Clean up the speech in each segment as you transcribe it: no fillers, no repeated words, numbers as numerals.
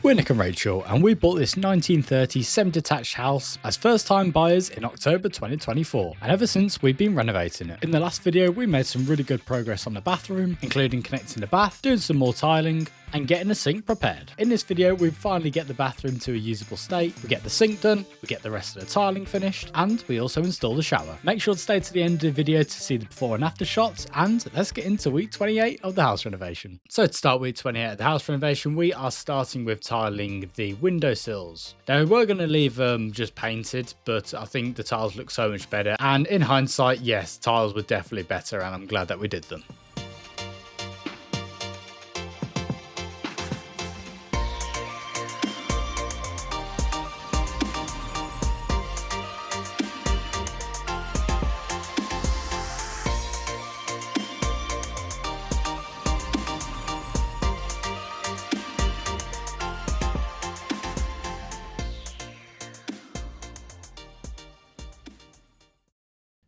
We're Nick and Rachel, and we bought this 1930 semi-detached house as first-time buyers in October 2024, and ever since we've been renovating it. In the last video, we made some really good progress on the bathroom, including connecting the bath, doing some more tiling, and getting the sink prepared. In this video, we finally get the bathroom to a usable state, we get the sink done, we get the rest of the tiling finished, and we also install the shower. Make sure to stay to the end of the video to see the before and after shots, and let's get into week 28 of the house renovation. So to start week 28 of the house renovation, we are starting with tiling the window sills. Now we were going to leave them just painted, but I think the tiles look so much better, and in hindsight, yes, tiles were definitely better, and I'm glad that we did them.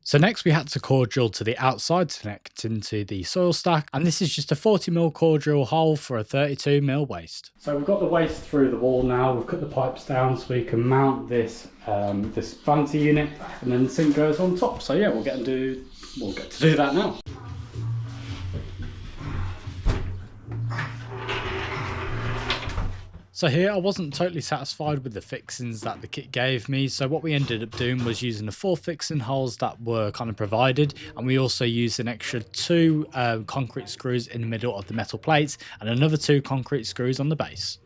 So next we had to core drill to the outside to connect into the soil stack, and this is just a 40mm core drill hole for a 32mm waste. So we've got the waste through the wall now, we've cut the pipes down so we can mount this this Vanity unit, and then the sink goes on top. So yeah, we'll get to do that now. So here I wasn't totally satisfied with the fixings that the kit gave me, so what we ended up doing was using the 4 fixing holes that were kind of provided, and we also used an extra 2 concrete screws in the middle of the metal plates and another 2 concrete screws on the base.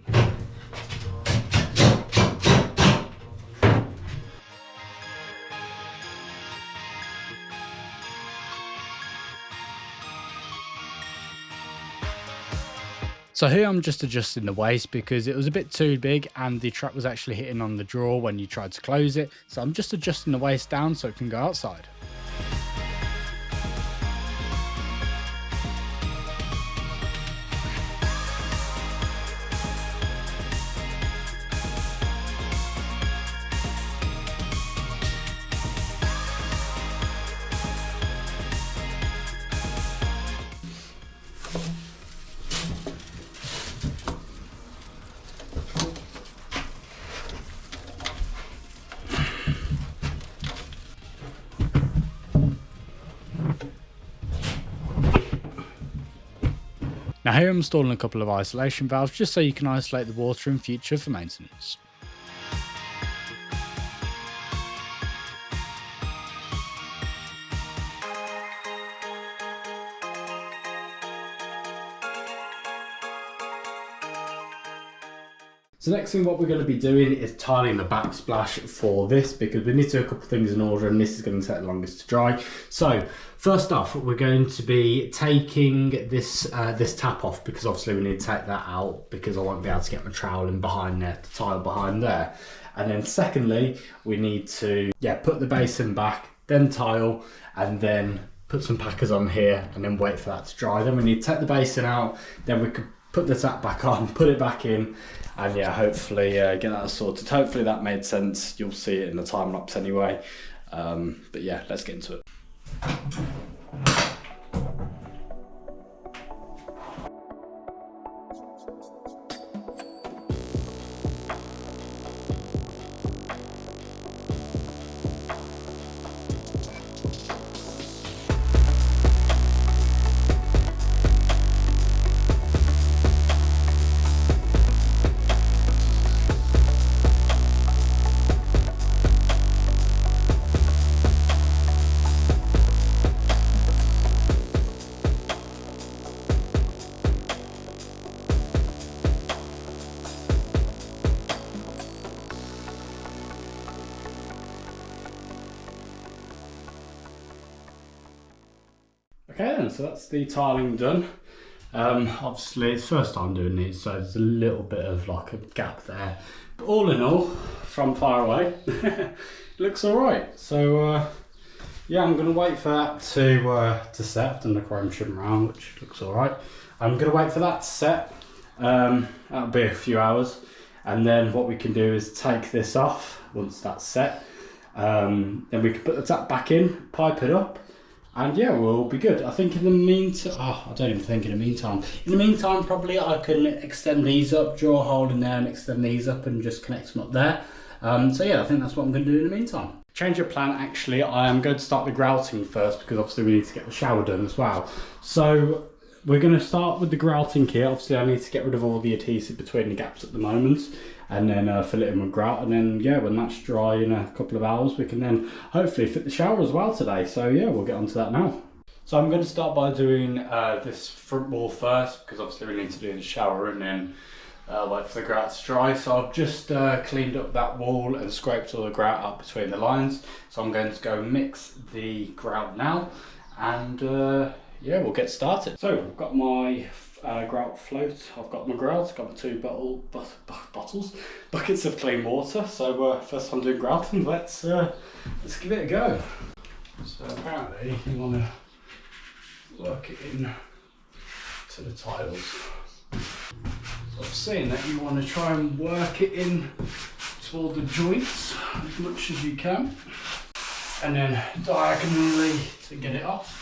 So here I'm just adjusting the waist because it was a bit too big and the trap was actually hitting on the drawer when you tried to close it. So I'm just adjusting the waist down so it can go outside. Now here I'm installing a couple of isolation valves just so you can isolate the water in future for maintenance. So next thing what we're going to be doing is tiling the backsplash for this, because we need to do a couple of things in order and this is going to take the longest to dry. So first off, we're going to be taking this this tap off, because obviously we need to take that out because I won't be able to get my trowel in behind there, the tile behind there. And then secondly, we need to put the basin back, then tile, and then put some packers on here and then wait for that to dry. Then we need to take the basin out, then we could put the tap back on, put it back in, and yeah, hopefully get that sorted. Hopefully that made sense. You'll see it in the time lapse anyway. But yeah, let's get into it. Okay then, so that's the tiling done. Obviously it's the first time doing these, so there's a little bit of like a gap there. But all in all, from far away, it looks alright. So yeah, I'm gonna wait for that to set. I've done the chrome trim around, which looks alright. I'm gonna wait for that to set. That'll be a few hours. And then what we can do is take this off once that's set. Then we can put the tap back in, pipe it up, And yeah, we'll be good. I think in the meantime, I don't even think in the meantime. In the meantime, probably I can extend these up, draw a hole in there and extend these up and just connect them up there. So yeah, I think that's what I'm going to do in the meantime. Change of plan, actually, I am going to start the grouting first because obviously we need to get the shower done as well. So we're going to start with the grouting here. Obviously I need to get rid of all the adhesive between the gaps at the moment and then fill it in with grout, and then yeah, when that's dry in a couple of hours we can then hopefully fit the shower as well today. So yeah, we'll get onto that now. So I'm going to start by doing this front wall first because obviously we need to do the shower and then wait for the grout to dry. So I've just cleaned up that wall and scraped all the grout out between the lines. So I'm going to go mix the grout now and yeah, we'll get started. So I've got my grout float, I've got my grout, I've got my two buckets of clean water. So first time doing grouting, let's give it a go. So apparently you want to work it in to the tiles. So I've seen that you want to try and work it in to all the joints as much as you can, and then diagonally to get it off.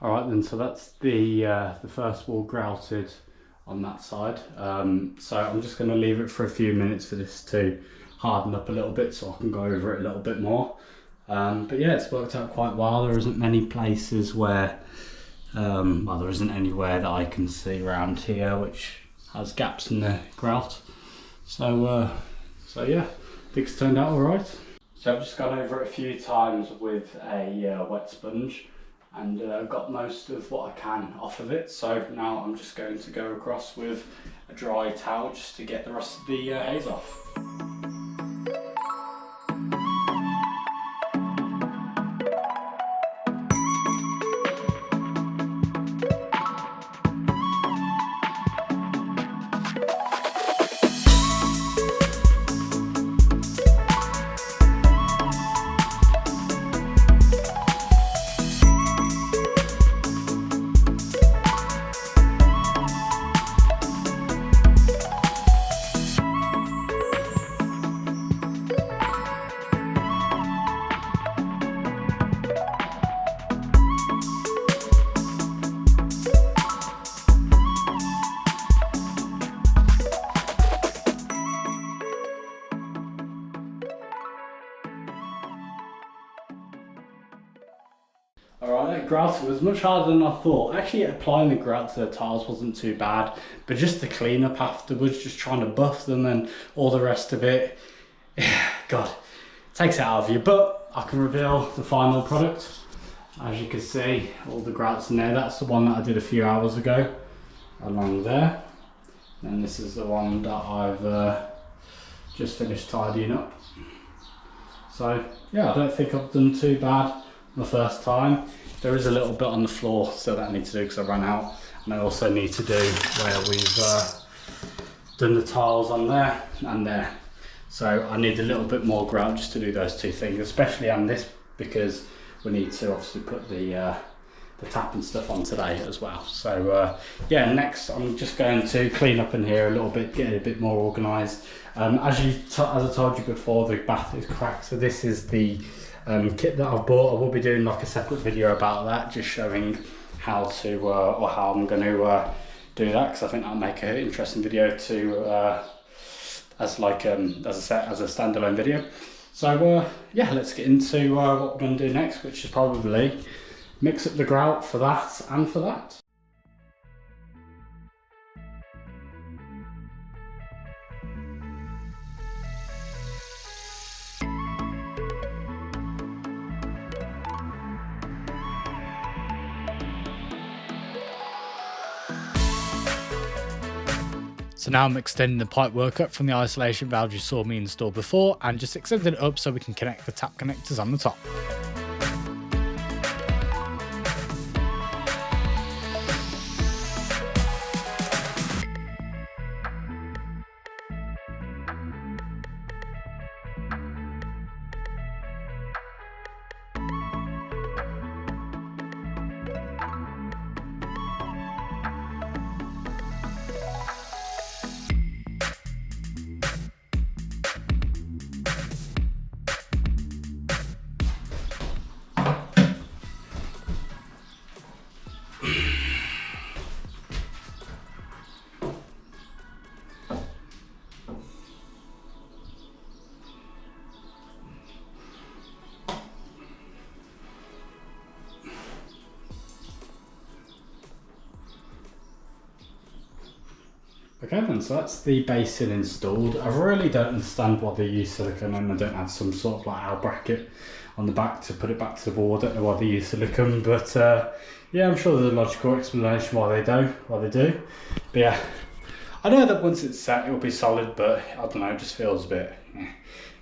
Alright then, so that's the first wall grouted on that side. So I'm just going to leave it for a few minutes for this to harden up a little bit so I can go over it a little bit more. But yeah, it's worked out quite well. There isn't many places where, well, there isn't anywhere that I can see around here which has gaps in the grout. So yeah, I think it's turned out alright. So I've just gone over it a few times with a wet sponge and got most of what I can off of it. So now I'm just going to go across with a dry towel just to get the rest of the haze off. Alright, that grouting was much harder than I thought. Actually, applying the grout to the tiles wasn't too bad, but just the cleanup afterwards, just trying to buff them and all the rest of it, God, it takes it out of you. But I can reveal the final product. As you can see, all the grouts in there. That's the one that I did a few hours ago, along there. And this is the one that I've just finished tidying up. So yeah, I don't think I've done too bad the first time. There is a little bit on the floor still that I need to do because I ran out, and I also need to do where we've done the tiles on there and there. So I need a little bit more grout just to do those two things, especially on this because we need to obviously put the tap and stuff on today as well. So yeah, next I'm just going to clean up in here a little bit, get it a bit more organised. As I told you before, the bath is cracked, so this is the kit that I've bought. I will be doing like a separate video about that, just showing how to or how I'm going to do that, because I think that'll make an interesting video to as like as a standalone video. So yeah, let's get into what we're going to do next, which is probably mix up the grout for that and for that. So now I'm extending the pipework up from the isolation valve you saw me install before, and just extending it up so we can connect the tap connectors on the top. Okay then, so that's the basin installed. I really don't understand why they use silicone and they don't have some sort of like L bracket on the back to put it back to the wall. I don't know why they use silicone, but yeah, I'm sure there's a logical explanation why they do. But yeah, I know that once it's set, it'll be solid, but I don't know, it just feels a bit.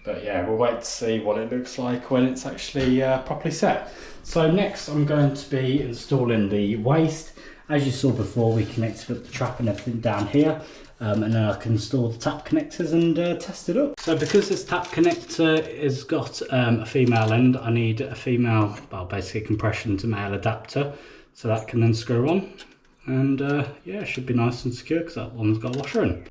But yeah, we'll wait to see what it looks like when it's actually properly set. So next, I'm going to be installing the waste. As you saw before, we connected up the trap and everything down here, and then I can install the tap connectors and test it up. So because this tap connector has got a female end, I need a female, well, basically compression to male adapter, so that can then screw on, and yeah, it should be nice and secure because that one's got a washer in.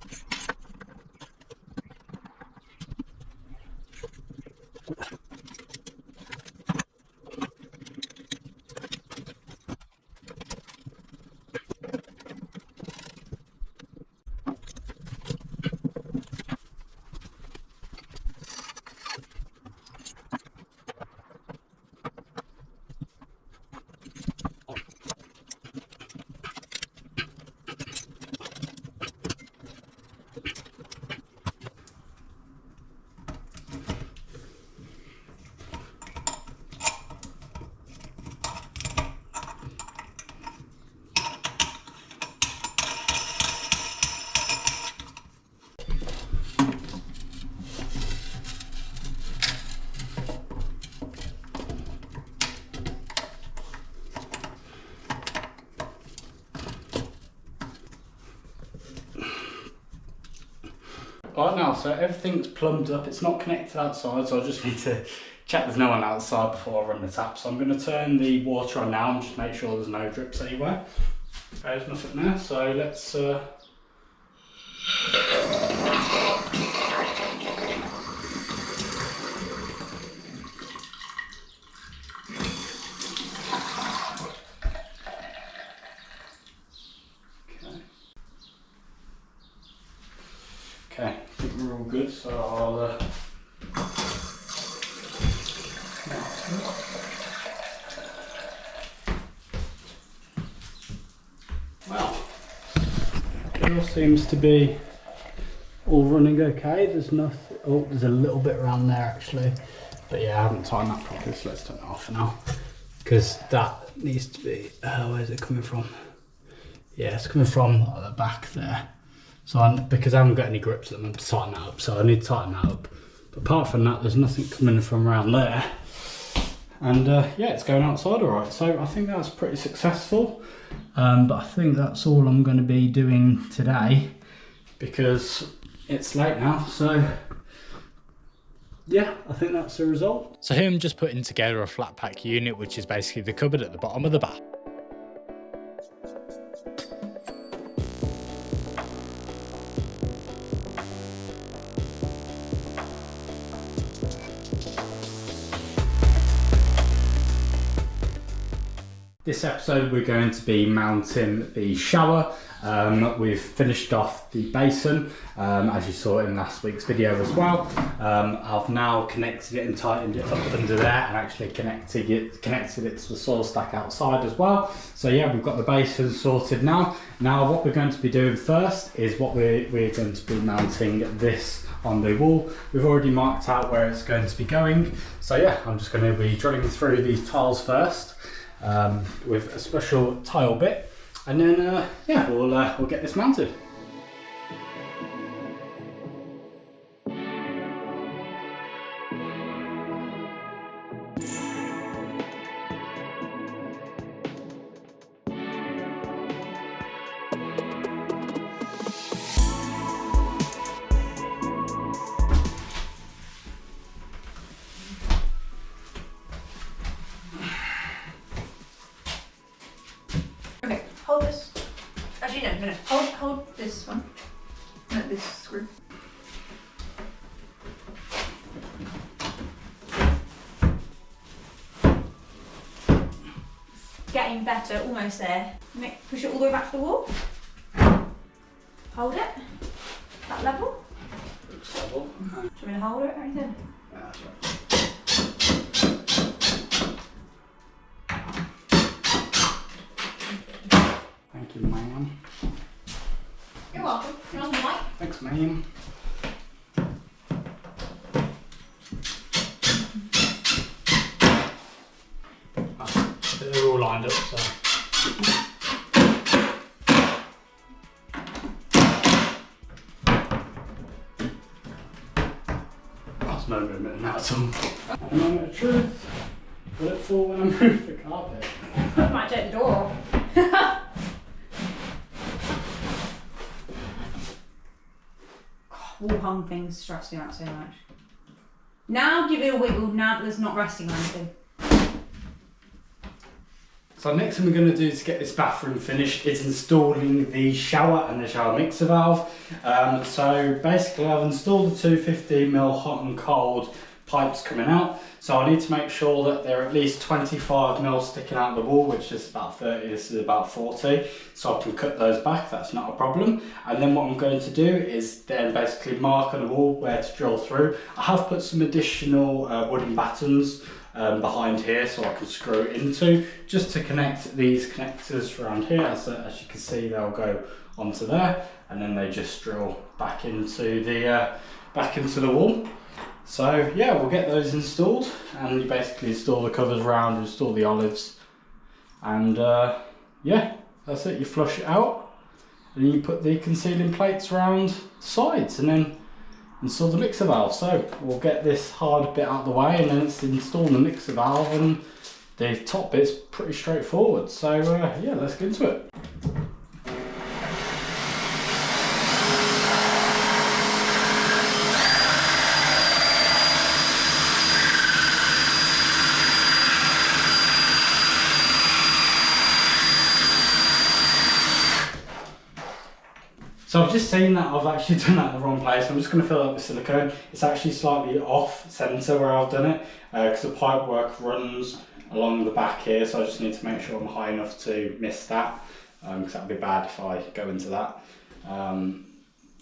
Right now, so everything's plumbed up. It's not connected outside, so I just need to check there's no one outside before I run the tap. So I'm going to turn the water on now and just make sure there's no drips anywhere. Okay, there's nothing there, so let's okay, I think we're all good, so I'll well, it all seems to be all running okay. There's nothing, oh, there's a little bit around there actually, but yeah, I haven't tightened that properly, so let's turn it off for now, because that needs to be, where's it coming from? Yeah, it's coming from the back there. So because I haven't got any grips at them, I'm tighten that up, so I need to tighten that up. But apart from that, there's nothing coming from around there. And yeah, it's going outside all right. So I think that's pretty successful. But I think that's all I'm going to be doing today because it's late now. So yeah, I think that's the result. So here I'm just putting together a flat pack unit, which is basically the cupboard at the bottom of the bath. This episode we're going to be mounting the shower. We've finished off the basin, as you saw in last week's video as well. I've now connected it and tightened it up under there and actually connected it to the soil stack outside as well. So yeah, we've got the basin sorted now. Now what we're going to be doing first is we're going to be mounting this on the wall. We've already marked out where it's going to be going. So yeah, I'm just going to be drilling through these tiles first. With a special tile bit, and then yeah, we'll get this mounted. at this screw. Getting better, almost there. Push it all the way back to the wall. Hold it. That level. Looks level. Do you want me to hold it or anything? Yeah, that's right. Thank you, ma'am. You're welcome. You're on the mic. Thanks, ma'am. They're all lined up, so. That's no movement in that at all. And a moment of truth. Will it fall when I move the carpet? I might take the door off. Wall hung things stress me out so much. Now give it a wiggle now that there's not resting on anything. So next thing we're going to do to get this bathroom finished is installing the shower and the shower mixer valve. So basically I've installed the 215mm hot and cold pipes coming out. So I need to make sure that they're at least 25mm sticking out the wall, which is about 30, this is about 40. So I can cut those back, that's not a problem. And then what I'm going to do is then basically mark on the wall where to drill through. I have put some additional wooden battens behind here so I can screw it into, just to connect these connectors around here. As you can see, they'll go onto there and then they just drill back into the wall. So yeah, we'll get those installed and you basically install the covers around, install the olives, and yeah, that's it. You flush it out and you put the concealing plates around the sides and then install the mixer valve. So we'll get this hard bit out of the way and then it's installing the mixer valve, and the top bit's pretty straightforward. So yeah, let's get into it. So I've just seen that I've actually done that in the wrong place. I'm just going to fill it up with silicone. It's actually slightly off centre where I've done it, because the pipe work runs along the back here, so I just need to make sure I'm high enough to miss that, because that would be bad if I go into that.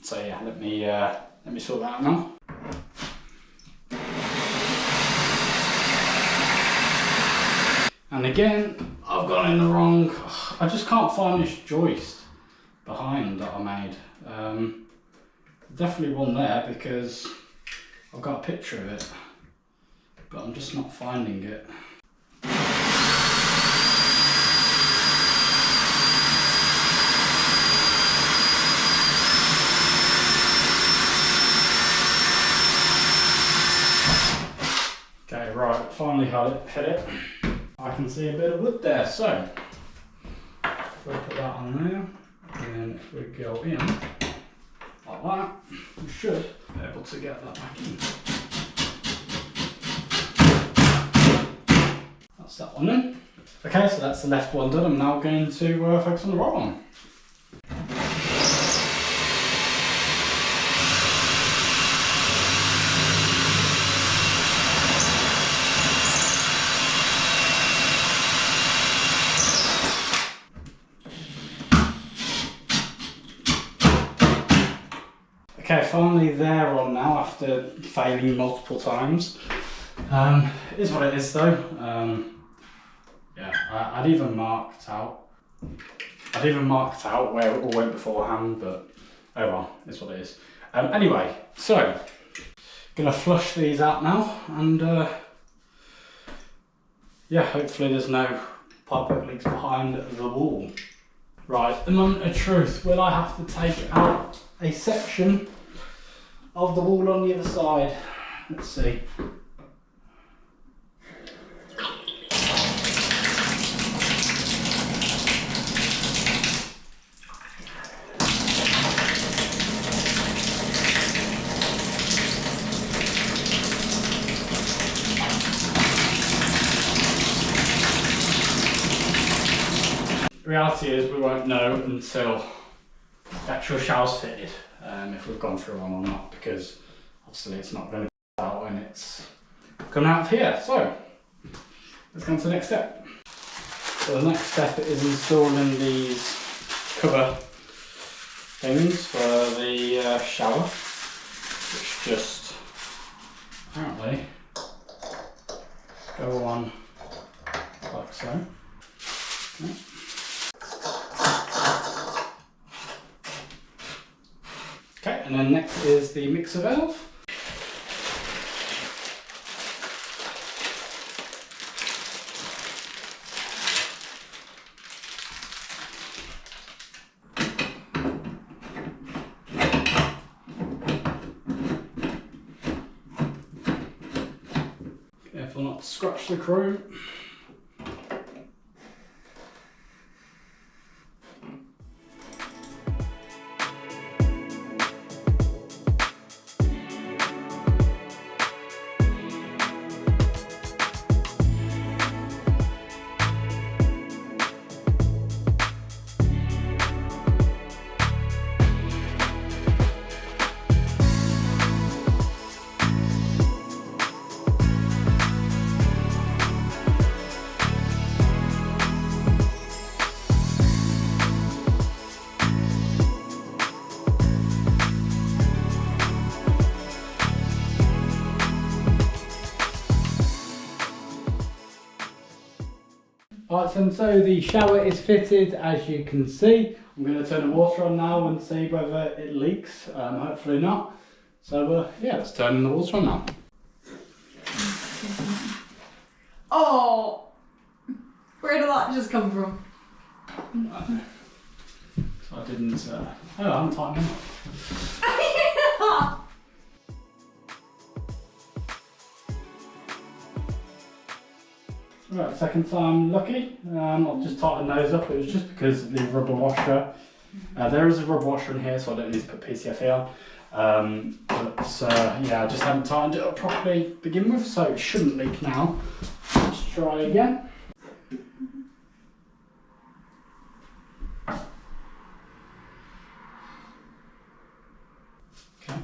So yeah, let me sort that out now. And again, I've gone in the wrong, I just can't find this joist behind that I made. Definitely one there because I've got a picture of it, but I'm just not finding it. Okay, right, finally hit it. I can see a bit of wood there, so we'll put that on there. And then if we go in like that, we should be able to get that back in. That's that one in. Okay, so that's the left one done. I'm now going to focus on the right one. Okay, finally they're on now after failing multiple times. It is what it is though. Yeah, I'd even marked out where it all went beforehand, but oh well, it's what it is. Anyway, so gonna flush these out now, and yeah, hopefully there's no pipework leaks behind the wall. Right, the moment of truth. Will I have to take out a section of the wall on the other side? Let's see. The reality is we won't know until the actual shower's fitted. if we've gone through one or not, because obviously it's not going to be out when it's come out of here. So let's go on to the next step. So the next step is installing these cover things for the shower, which just apparently go on like so. Okay. Okay, and then next is the mixer valve. Careful not to scratch the chrome. Alright, so the shower is fitted, as you can see. I'm going to turn the water on now and see whether it leaks. Hopefully not. So yeah, let's turn the water on now. Oh! Where did that just come from? I don't know. So I didn't... oh, I haven't tightened them up. Right, second time lucky. I've just tightened those up. It was just because of the rubber washer. There is a rubber washer in here, so I don't need to put PCFE on. Yeah, I just haven't tightened it up properly to begin with, so it shouldn't leak now. Let's try again. Okay.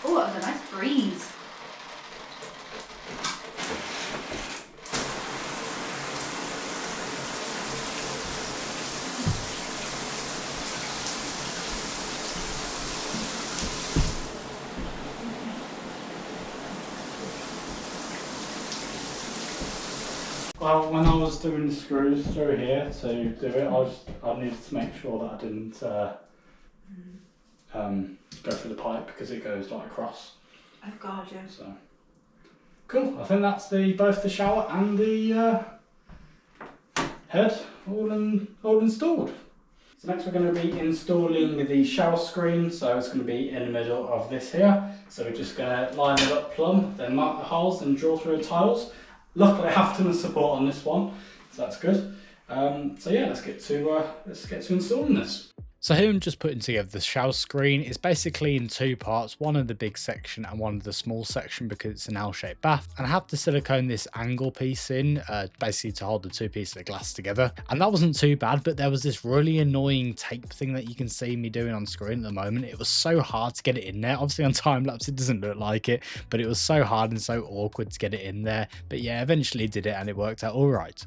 Oh, that was a nice breeze. Well, when I was doing the screws through here to do it, I needed to make sure that I didn't go through the pipe, because it goes like across. Oh god, yeah. So cool. I think that's both the shower and the head all installed. So next we're going to be installing the shower screen. So it's going to be in the middle of this here. So we're just going to line it up plumb, then mark the holes and draw through the tiles. Luckily I have ton of support on this one, so that's good. So yeah, let's get to installing this. So here I'm just putting together the shower screen. It's basically in two parts, one of the big section and one of the small section, because it's an L-shaped bath. And I have to silicone this angle piece in, basically to hold the two pieces of glass together. And that wasn't too bad, but there was this really annoying tape thing that you can see me doing on screen at the moment. It was so hard to get it in there. Obviously on time lapse it doesn't look like it, but it was so hard and so awkward to get it in there. But yeah, eventually did it and it worked out all right.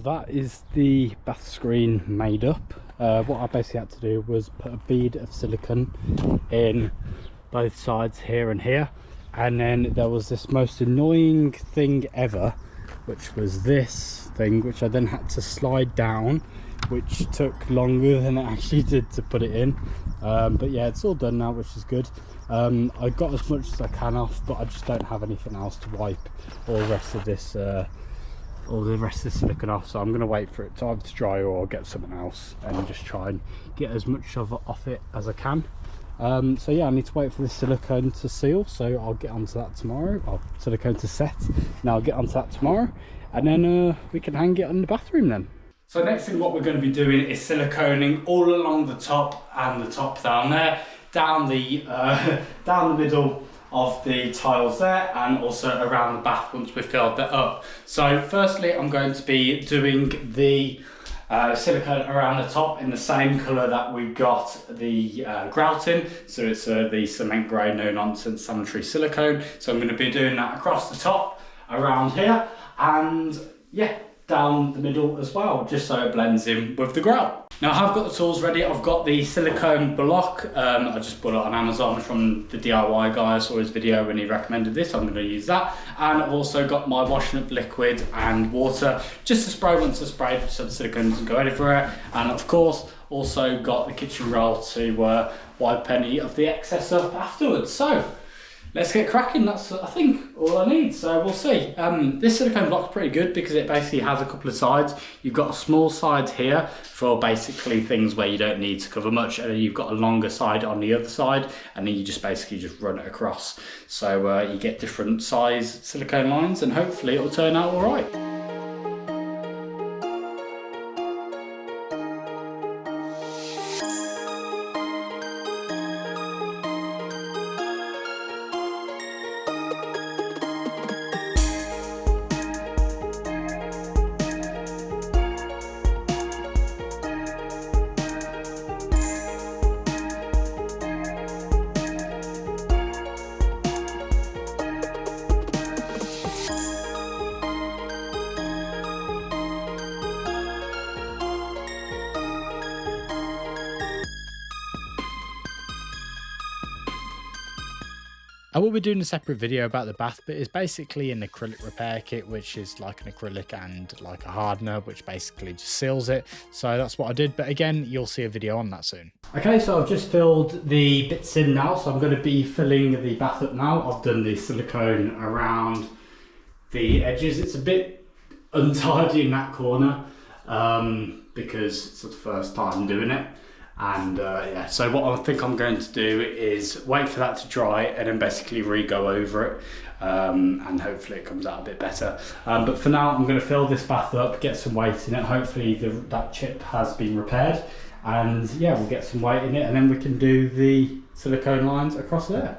That is the bath screen made up. What I basically had to do was put a bead of silicone in both sides here and here, and then there was this most annoying thing ever, which was this thing, which I then had to slide down which took longer than it actually did to put it in. But yeah, it's all done now, which is good. I got as much as I can off, but I just don't have anything else to wipe all the rest of this silicone off, so I'm going to wait for it to either to dry or get something else and just try and get as much of it off it as I can. So yeah, I need to wait for this silicone to seal, so I'll get onto that tomorrow. Silicone to set, and I'll get onto that tomorrow, and then we can hang it in the bathroom then. So next thing what we're going to be doing is siliconing all along the top and the top down there, down the middle of the tiles there, and also around the bath once we've filled that up. So firstly, I'm going to be doing the silicone around the top in the same colour that we got the grout in. So it's the cement grey no nonsense sanitary silicone. So I'm going to be doing that across the top around here, and yeah, down the middle as well, just so it blends in with the grout. Now I have got the tools ready. I've got the silicone block. I just bought it on Amazon from the DIY guy. I saw his video when he recommended this. I'm going to use that. And I've also got my washing up liquid and water, just to spray once I sprayed so the silicone doesn't go anywhere. And of course, also got the kitchen roll to wipe any of the excess up afterwards. So let's get cracking. That's, I think, all I need, so we'll see. This silicone block's pretty good because it basically has a couple of sides. You've got a small side here for basically things where you don't need to cover much, and then you've got a longer side on the other side, and then you just basically just run it across. So you get different size silicone lines, and hopefully it'll turn out all right. I will be doing a separate video about the bath, but it's basically an acrylic repair kit, which is like an acrylic and like a hardener, which basically just seals it. So that's what I did, but again, you'll see a video on that soon. Okay, so I've just filled the bits in now, so I'm going to be filling the bath up now. I've done the silicone around the edges. It's a bit untidy in that corner because it's the first time doing it. And yeah, so what I think I'm going to do is wait for that to dry and then basically re-go over it, and hopefully it comes out a bit better. But for now, I'm going to fill this bath up, get some weight in it. Hopefully that chip has been repaired, and yeah, we'll get some weight in it, and then we can do the silicone lines across there.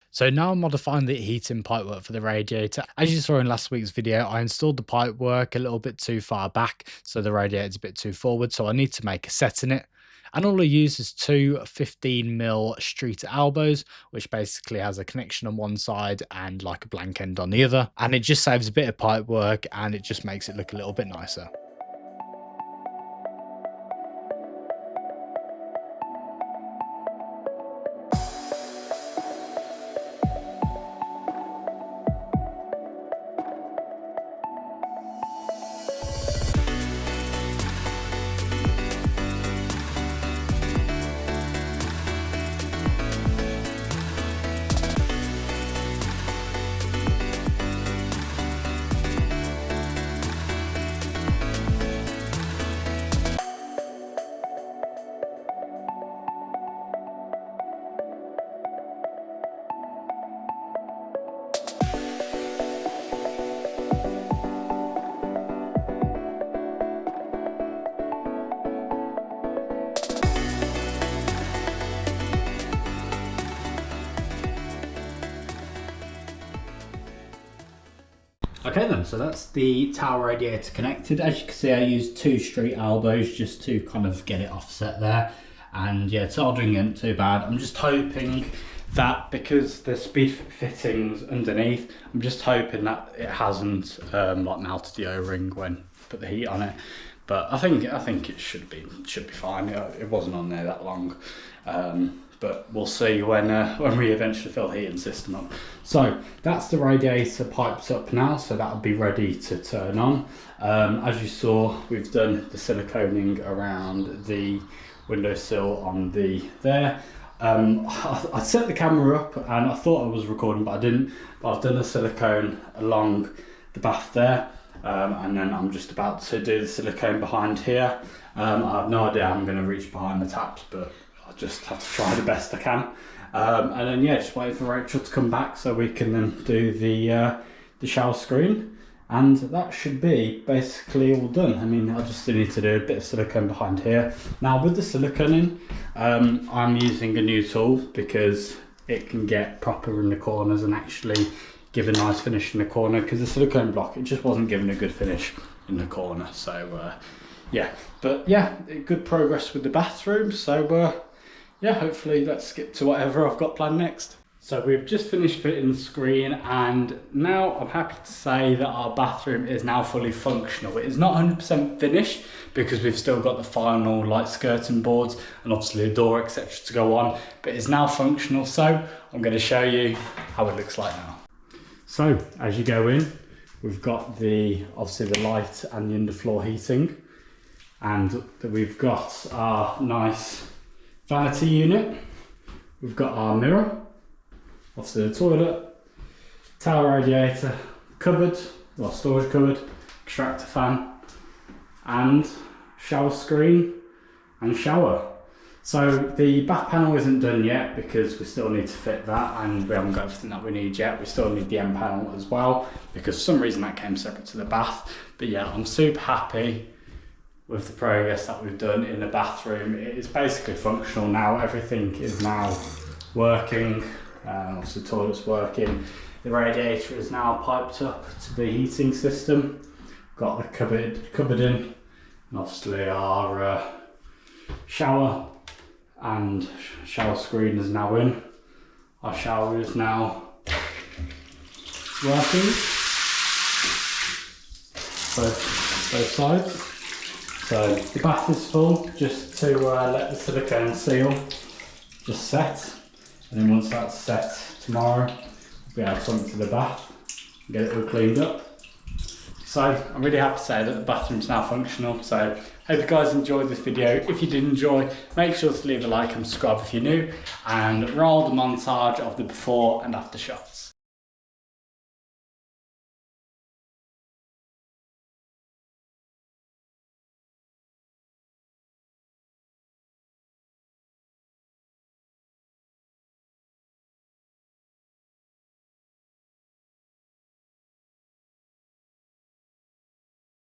So now I'm modifying the heating pipework for the radiator. As you saw in last week's video, I installed the pipework a little bit too far back, so the radiator's a bit too forward, so I need to make a set in it. And all I use is two 15mm streeter elbows, which basically has a connection on one side and like a blank end on the other. And it just saves a bit of pipework and it just makes it look a little bit nicer. Okay then, so that's the towel radiator connected. As you can see, I used 2 street elbows just to kind of get it offset there. And yeah, soldering isn't too bad. I'm just hoping that because there's beef fittings underneath, I'm just hoping that it hasn't like melted the O-ring when put the heat on it. But I think it should be fine. It wasn't on there that long. But we'll see when we eventually fill the heating system up. So that's the radiator piped up now, so that'll be ready to turn on. As you saw, we've done the siliconing around the windowsill on there. I set the camera up and I thought I was recording, but I didn't. But I've done the silicone along the bath there, and then I'm just about to do the silicone behind here. I have no idea how I'm going to reach behind the taps, but I just have to try the best I can. And then yeah, just waiting for Rachel to come back so we can then do the shower screen. And that should be basically all done. I mean, I just need to do a bit of silicone behind here. Now with the siliconing, I'm using a new tool because it can get proper in the corners and actually give a nice finish in the corner, because the silicone block, it just wasn't giving a good finish in the corner. So yeah, but yeah, good progress with the bathroom. So yeah, hopefully let's get to whatever I've got planned next. So we've just finished fitting the screen, and now I'm happy to say that our bathroom is now fully functional. It is not 100% finished because we've still got the final like skirting boards and obviously a door etc to go on, but it's now functional. So I'm going to show you how it looks like now. So as you go in, we've got obviously the light and the underfloor heating, and we've got our nice vanity unit. We've got our mirror, obviously the toilet, towel radiator, cupboard, well storage cupboard, extractor fan, and shower screen and shower. So the bath panel isn't done yet because we still need to fit that, and we haven't got everything that we need yet. We still need the end panel as well because for some reason that came separate to the bath. But yeah, I'm super happy with the progress that we've done in the bathroom. It is basically functional now. Everything is now working. Obviously the toilet's working. The radiator is now piped up to the heating system. Got the cupboard in, and obviously our shower and shower screen is now in. Our shower is now working, both sides. So the bath is full, just to let the silicone seal just set, and then once that's set tomorrow, we'll be able to come to the bath and get it all cleaned up. So I'm really happy to say that the bathroom's now functional. So hope you guys enjoyed this video. If you did enjoy, make sure to leave a like and subscribe if you're new, and roll the montage of the before and after shots.